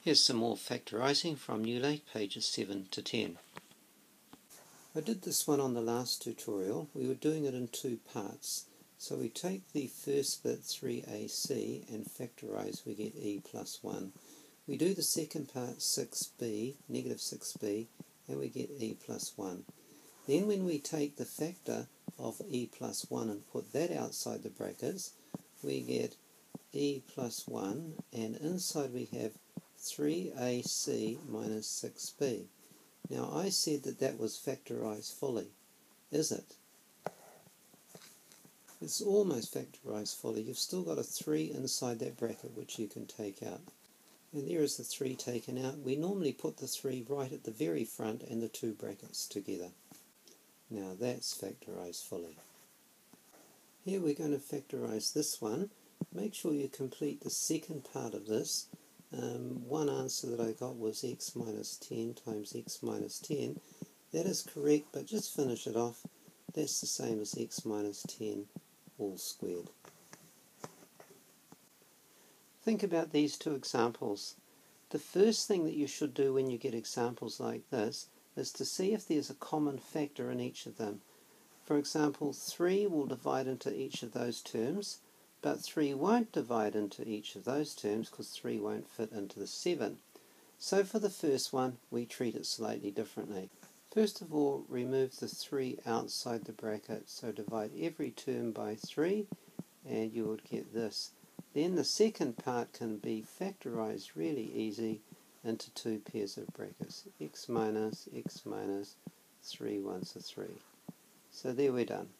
Here's some more factorising from NuLake, pages 7 to 10. I did this one on the last tutorial. We were doing it in two parts. So we take the first bit, 3ac, and factorise, we get e plus 1. We do the second part, 6b, negative 6b, and we get e plus 1. Then when we take the factor of e plus 1 and put that outside the brackets, we get e plus 1, and inside we have 3ac minus 6b. Now I said that that was factorised fully. Is it? It's almost factorised fully. You've still got a 3 inside that bracket which you can take out. And there is the 3 taken out. We normally put the 3 right at the very front and the two brackets together. Now that's factorised fully. Here we're going to factorise this one. Make sure you complete the second part of this. One answer that I got was x minus 10 times x minus 10. That is correct, but just finish it off. That's the same as x minus 10 all squared. Think about these two examples. The first thing that you should do when you get examples like this is to see if there's a common factor in each of them. For example, 3 will divide into each of those terms, but 3 won't divide into each of those terms because 3 won't fit into the 7. So for the first one, we treat it slightly differently. First of all, remove the 3 outside the bracket, so divide every term by 3, and you would get this. Then the second part can be factorised really easy into two pairs of brackets, x minus, 3 ones are 3. So there we're done.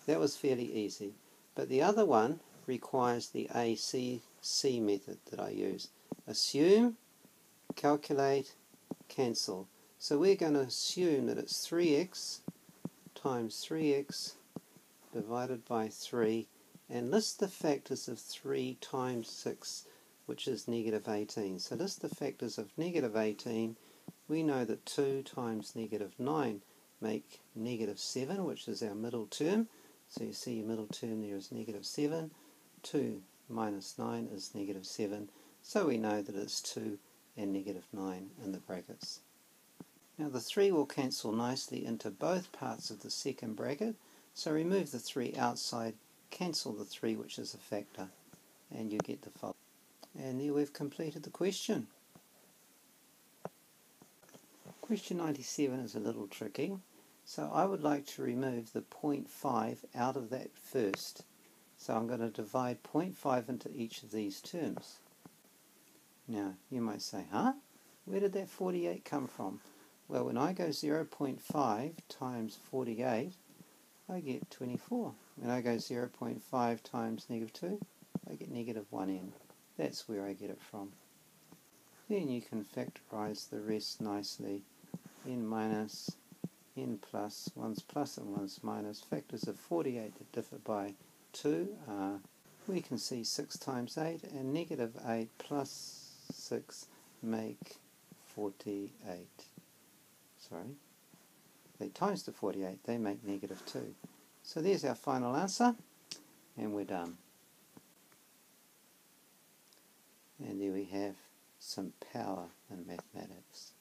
That was fairly easy. But the other one requires the ACC method that I use. Assume, calculate, cancel. So we're going to assume that it's 3x times 3x divided by 3, and list the factors of 3 times 6, which is negative 18. So list the factors of negative 18. We know that 2 times negative 9 make negative 7, which is our middle term. So you see your middle term there is negative 7. 2 minus 9 is negative 7. So we know that it's 2 and negative 9 in the brackets. Now the 3 will cancel nicely into both parts of the second bracket. So remove the 3 outside, cancel the 3 which is a factor, and you get the following. And there we've completed the question. Question 97 is a little tricky. So I would like to remove the 0.5 out of that first. So I'm going to divide 0.5 into each of these terms. Now you might say, where did that 48 come from? Well, when I go 0.5 times 48, I get 24. When I go 0.5 times negative 2, I get negative 1n. That's where I get it from. Then you can factorise the rest nicely. N minus, n plus, one's plus and one's minus. Factors of 48 that differ by 2 are, we can see 6 times 8, and negative 8 plus 6 make 48. Sorry, they times the 48, they make negative 2. So there's our final answer, and we're done. And there we have some power in mathematics.